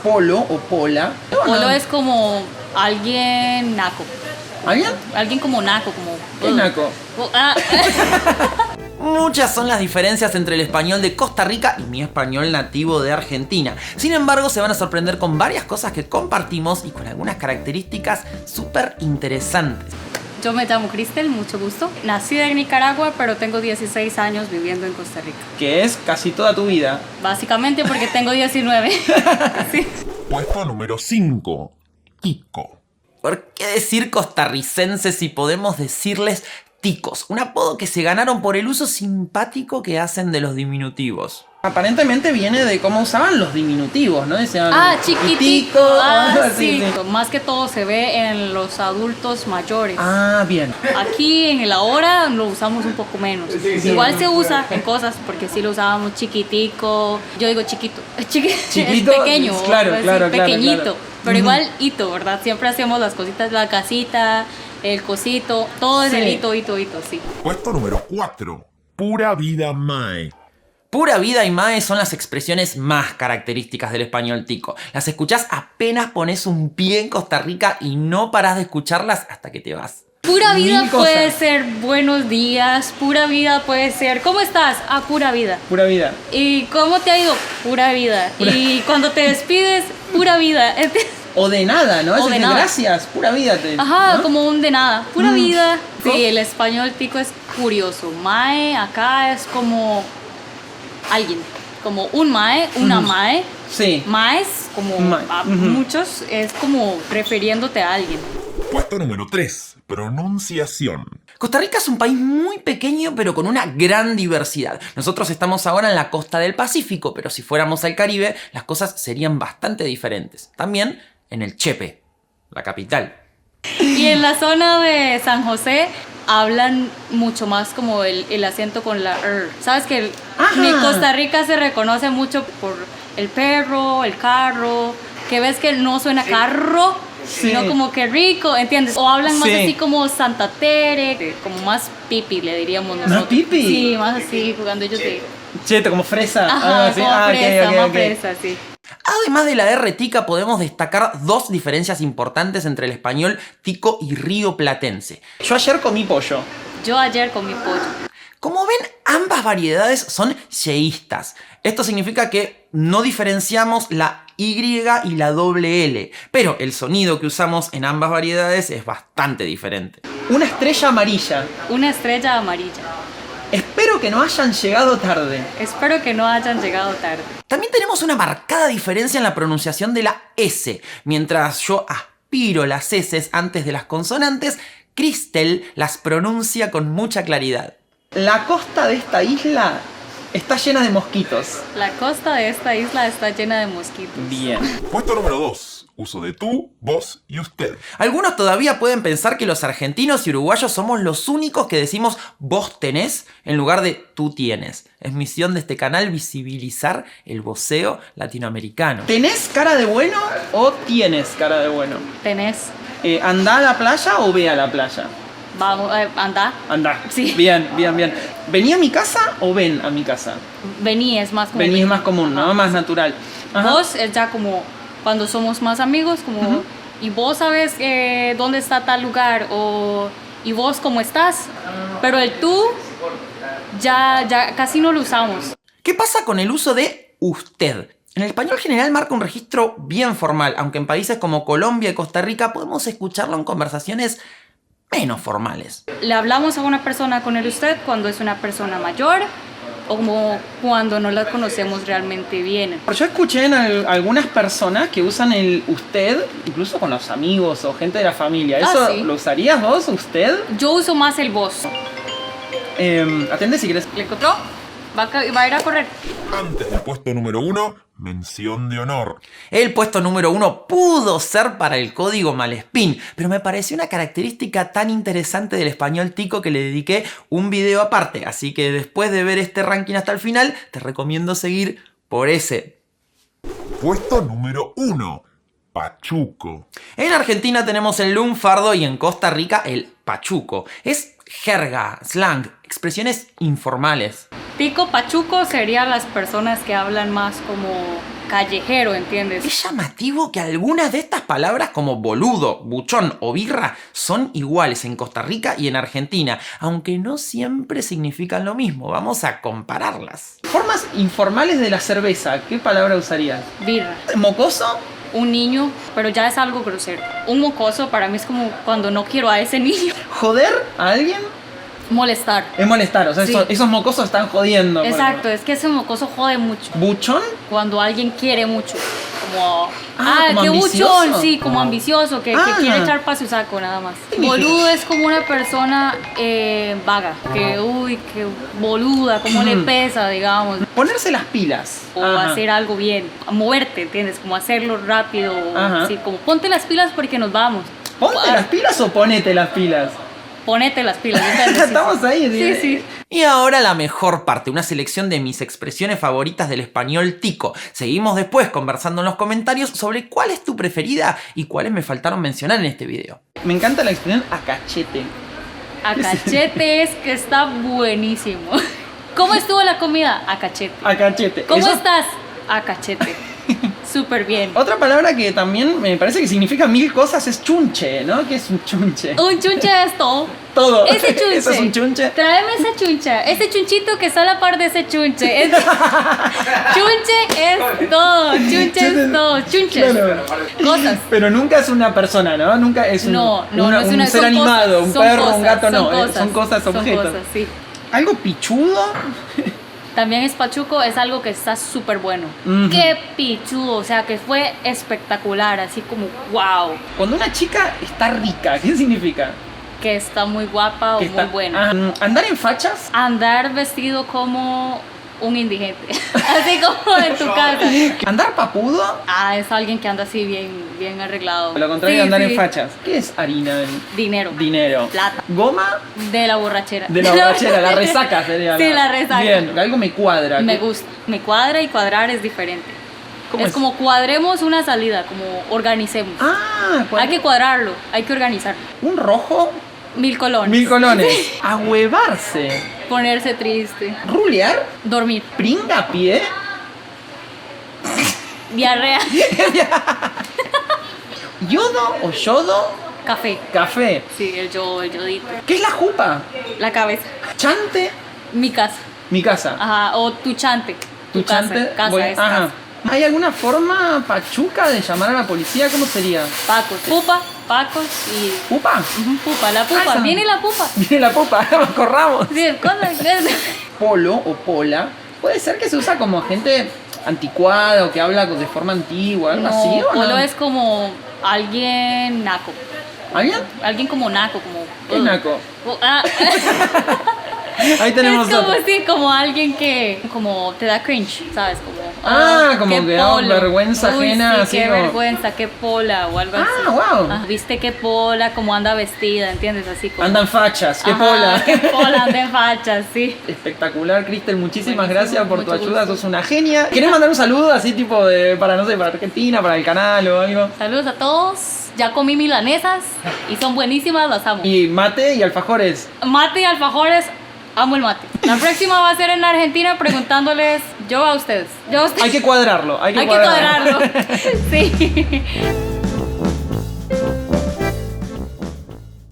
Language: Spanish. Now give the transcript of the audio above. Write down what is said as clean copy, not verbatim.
polo o pola. Polo es como alguien naco. ¿Alguien? Alguien como naco, como... ¿Qué es naco? Muchas son las diferencias entre el español de Costa Rica y mi español nativo de Argentina. Sin embargo, se van a sorprender con varias cosas que compartimos y con algunas características súper interesantes. Yo me llamo Cristel, mucho gusto. Nacida en Nicaragua, pero tengo 16 años viviendo en Costa Rica. Que es casi toda tu vida. Básicamente porque tengo 19. Sí. Puesto número 5. Tico. ¿Por qué decir costarricenses si podemos decirles ticos? Un apodo que se ganaron por el uso simpático que hacen de los diminutivos. Aparentemente viene de cómo usaban los diminutivos, ¿no? Decían, Chiquitico. Sí. Más que todo se ve en los adultos mayores. Bien. Aquí en el ahora lo usamos un poco menos. Sí. Igual se usa en cosas, porque sí lo usábamos chiquitico. Yo digo chiquito. Chiquito, es pequeño. claro, así, claro, pequeñito. claro. Pero igual hito, ¿verdad? Siempre hacemos las cositas, la casita, el cosito, todo es el hito, sí. Puesto número 4. Pura vida mae. Pura vida y mae son las expresiones más características del español tico. Las escuchás apenas pones un pie en Costa Rica y no parás de escucharlas hasta que te vas. Pura vida Mil puede cosas. ser buenos días, pura vida puede ser ¿cómo estás? Pura vida. Pura vida. ¿Y cómo te ha ido? Pura vida. Y cuando te despides, pura vida. O de nada, ¿no? O Es de decir, nada. gracias, pura vida. Ajá, ¿no? como un de nada. Pura vida. ¿Cómo? Sí, el español tico es curioso. Mae acá es como alguien. Como un mae, una mae. Sí. Maes, como Mae. muchos, es como refiriéndote a alguien. Puesto número 3. Pronunciación. Costa Rica es un país muy pequeño pero con una gran diversidad. Nosotros estamos ahora en la costa del Pacífico, pero si fuéramos al Caribe, las cosas serían bastante diferentes. También en el Chepe, la capital. Y en la zona de San José hablan mucho más como el acento con la ¿Sabes que Ajá. mi Costa Rica se reconoce mucho por el perro, el carro, que ves que no suena carro, Sí. sino como que rico, ¿entiendes? O hablan más Sí. así como Santa Tere, como más pipi le diríamos nosotros. pipi? Sí, más así, jugando ellos de... Cheto, como fresa. algo Ajá, así. como fresa, ok, más ok. fresa, sí. Además de la R tica, podemos destacar dos diferencias importantes entre el español tico y rioplatense. Yo ayer comí pollo. Yo ayer comí pollo. Como ven, ambas variedades son yeístas. Esto significa que no diferenciamos la Y y la doble L, pero el sonido que usamos en ambas variedades es bastante diferente. Una estrella amarilla. Una estrella amarilla. Espero que no hayan llegado tarde. Espero que no hayan llegado tarde. También tenemos una marcada diferencia en la pronunciación de la S. Mientras yo aspiro las S antes de las consonantes, Cristel las pronuncia con mucha claridad. La costa de esta isla está llena de mosquitos. La costa de esta isla está llena de mosquitos. Bien. Puesto número 2. Uso de tú, vos y usted. Algunos todavía pueden pensar que los argentinos y uruguayos somos los únicos que decimos vos tenés en lugar de tú tienes. Es misión de este canal visibilizar el voceo latinoamericano. ¿Tenés cara de bueno o tienes cara de bueno? Tenés. ¿Andá a la playa o ve a la playa? Vamos, anda. Andá. Sí. Bien. ¿Vení a mi casa o ven a mi casa? Vení es más común. Vení es más común, ¿no? Más natural. Ajá. Vos es ya como cuando somos más amigos, como y vos sabes dónde está tal lugar o y vos cómo estás. Pero el tú ya casi no lo usamos. ¿Qué pasa con el uso de usted? En el español general marca un registro bien formal, aunque en países como Colombia y Costa Rica podemos escucharlo en conversaciones menos formales. Le hablamos a una persona con el usted cuando es una persona mayor o como cuando no la conocemos realmente bien. Yo escuché en algunas personas que usan el usted, incluso con los amigos o gente de la familia. ¿Eso sí. lo usarías vos, usted? Yo uso más el vos. Atende si quieres. ¿Le encontró? Va a ir a correr. Antes del puesto número 1, mención de honor. El puesto número 1 pudo ser para el código Malespín, pero me pareció una característica tan interesante del español tico que le dediqué un video aparte, así que después de ver este ranking hasta el final, te recomiendo seguir por ese. Puesto número 1, pachuco. En Argentina tenemos el lunfardo y en Costa Rica el pachuco. Es jerga, slang, expresiones informales. Tico pachuco serían las personas que hablan más como callejero, ¿entiendes? Es llamativo que algunas de estas palabras como boludo, buchón o birra son iguales en Costa Rica y en Argentina, aunque no siempre significan lo mismo. Vamos a compararlas. Formas informales de la cerveza, ¿qué palabra usarías? Birra. ¿Mocoso? Un niño, pero ya es algo grosero. Un mocoso para mí es como cuando no quiero a ese niño. ¿Joder a alguien? Molestar. Es molestar, o sea, Sí. esos mocosos están jodiendo. por Exacto, es que ese mocoso jode mucho. ejemplo. ¿Buchón? Cuando alguien quiere mucho. Como, ¿como qué ambicioso? buchón, sí, como ambicioso, que quiere echar para su saco nada más. significa? Boludo es como una persona vaga, que uy, qué boluda, cómo le pesa, digamos. Ponerse las pilas. O Ajá. hacer algo bien, moverte, ¿entiendes? Como hacerlo rápido, Ajá. así como ponte las pilas porque nos vamos. ¿Ponte las pilas o ponete las pilas? Ponete las pilas, ¿entiendes? Sí, Estamos sí. ahí. Sí, sí. Y ahora la mejor parte, una selección de mis expresiones favoritas del español tico. Seguimos después conversando en los comentarios sobre cuál es tu preferida y cuáles me faltaron mencionar en este video. Me encanta la expresión a cachete. A cachete es que está buenísimo. ¿Cómo estuvo la comida? A cachete. A cachete. ¿Cómo Eso- estás? A cachete. Súper bien. Otra palabra que también me parece que significa mil cosas es chunche, ¿no? ¿Qué es un chunche? Un chunche es todo. Todo. Ese chunche. Eso es un chunche. Tráeme esa chuncha. Ese chunchito que está a la par de ese chunche. Chunche es todo. Chunche es todo. Chunches. Claro. Cosas. Pero nunca es una persona, ¿no? Nunca es un, No es un una, ser son animado, cosas, un son perro, un cosas, gato, no. cosas, Son cosas, objetos. Son cosas, sí. Algo pichudo. También es pachuco, es algo que está súper bueno. Ujú. Qué pichudo, o sea, que fue espectacular, así como wow, Cuando una chica está rica, ¿qué significa? que está muy guapa o Que está- muy buena. Andar en fachas. Andar vestido como un indigente, así como en tu casa. Andar papudo. Es alguien que anda así bien arreglado. Lo contrario de Sí, andar sí. en fachas. ¿Qué es harina? Dinero. Dinero. Plata. Goma De la borrachera. de la borrachera, la resaca sería. Sí, la resaca. Bien, algo me cuadra. Me gusta. Me cuadra y cuadrar es diferente. ¿Cómo Es es? como cuadremos una salida, como organicemos. Hay que cuadrarlo, hay que organizarlo. Un rojo, 1000 colones. 1000 colones. Ahuevarse. Ponerse triste. Rulear. Dormir. Pringa pie. Diarrea. Yodo o yodo. Café. Café. Sí, el yodito. ¿Qué es la jupa? La cabeza. Chante. Mi casa. Mi casa. Ajá. O tu chante. Tu casa. chante. Casa Bueno, es ajá. casa. ¿Hay alguna forma pachuca de llamar a la policía? ¿Cómo sería? Pacos. Pupa. Pacos y. ¿Pupa? Pupa. La pupa. esa. Viene la pupa. Viene la pupa, nos corramos. Sí, Polo o pola. Puede ser que se usa como gente anticuada o que habla de forma antigua, algo así. No, ¿O no? polo es como alguien naco. ¿Alguien? Alguien como naco, como. ¿Qué naco? Ah. Ahí tenemos Es como otro. así, como alguien que como te da cringe, ¿sabes? Como, Como qué que da polo. vergüenza Uy, ajena, sí, así qué como- vergüenza, qué pola o algo así. Wow. Viste qué pola, como anda vestida, ¿entiendes? Así como. Andan fachas, qué Ajá, pola. Qué pola, anda en fachas, sí. Espectacular, Cristel, muchísimas Buenísimo, gracias por tu mucho ayuda, gusto. sos una genia. ¿Querés mandar un saludo así tipo de, para no sé, para Argentina, para el canal o algo? Saludos a todos. Ya comí milanesas y son buenísimas, las amo. Y mate y alfajores. Mate y alfajores, amo el mate. La próxima va a ser en Argentina preguntándoles yo a ustedes. Yo a ustedes. Hay que cuadrarlo, hay que Hay que cuadrarlo. Sí.